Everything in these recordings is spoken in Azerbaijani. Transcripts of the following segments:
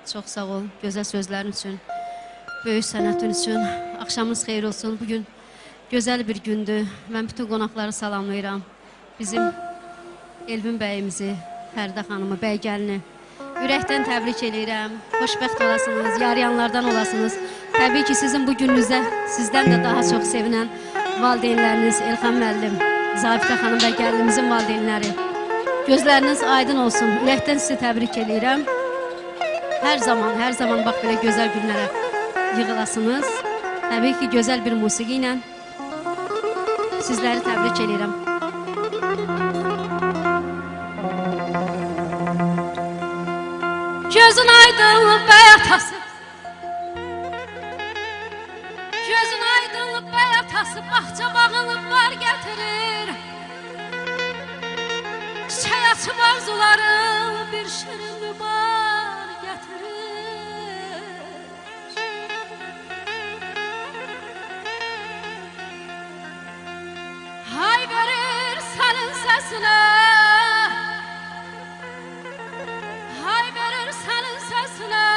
Çox sağ ol, gözəl sözlərin üçün, böyük sənətin üçün. Axşamınız xeyir olsun. Bugün gözəl bir gündür. Mən bütün qonaqları salamlayıram. Bizim Elvin bəyimizi, Fəridə xanımı, bəy gəlini ürəkdən təbrik edirəm. Xoşbəxt olasınız, yarayanlardan olasınız. Təbii ki, sizin bu gününüzdə sizdən də daha çox sevinən valideynləriniz, Elxan müəllim, Zabitə xanım və gəlinimizin valideynləri. Gözləriniz aydın olsun. Ürəkdən sizi təbrik edirəm. Hər zaman bax belə gözəl günlərə yığılasınız. Təbii ki, gözəl bir musiqi ilə sizləri təbrik edirəm. Gözün aydınlıq bəy atası, gözün aydınlıq bəy atası, bağça bağılıb var gətirir. Çiçək açıb arzuları bir şirin rübar gətirir. Hay verir sənin səsinə, hay verir sənin səsinə,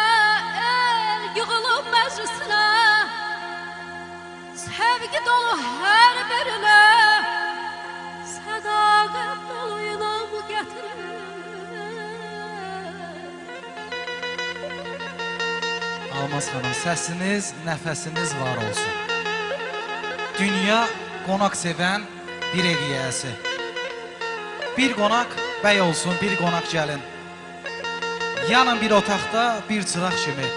el yığılıb məclisinə, sevgi dolu hər birinə, sədaqət dolu inam gətirir. Almaz xanım, səsiniz, nəfəsiniz var olsun. Dünya qonaq sevən bir ev yiyəsi. Bir qonaq bəy olsun, bir qonaq gəlin. Yanın bir otaqda bir çıraq kimi,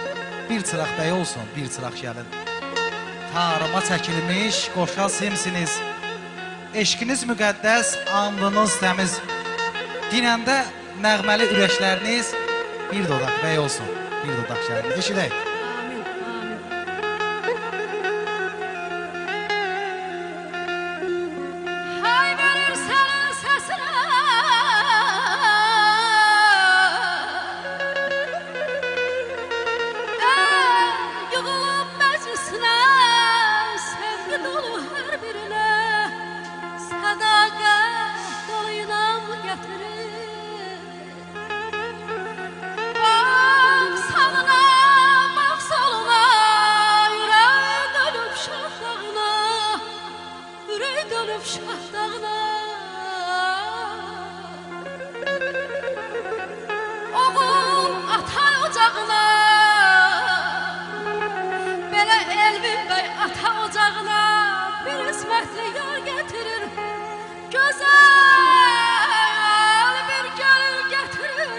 bir çıraq bəy olsun, bir çıraq gəlin. Tarıma çəkilmiş qoşal simsiniz. Eşkiniz müqəddəs, andınız təmiz. Dinəndə nəğməli ürəkləriniz bir dodaq bəy olsun, bir dodaq gəlin. Eşidək. Amin, amin. Hay verir sənin səsinə, yığılıb məclisinə, sevgi dolu hər birinə, sədaqət dolu inam gətirir. Bax sağına, bax soluna, ürək dönüb şahdağına, ürək dönüb şahdağına. Oğul ata ocağına, belə Elvin bəy ata ocağına bir ismətli yar gətirir. Gözəl bir gəlin gətirir.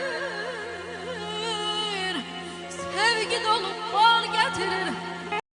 Sevgi dolu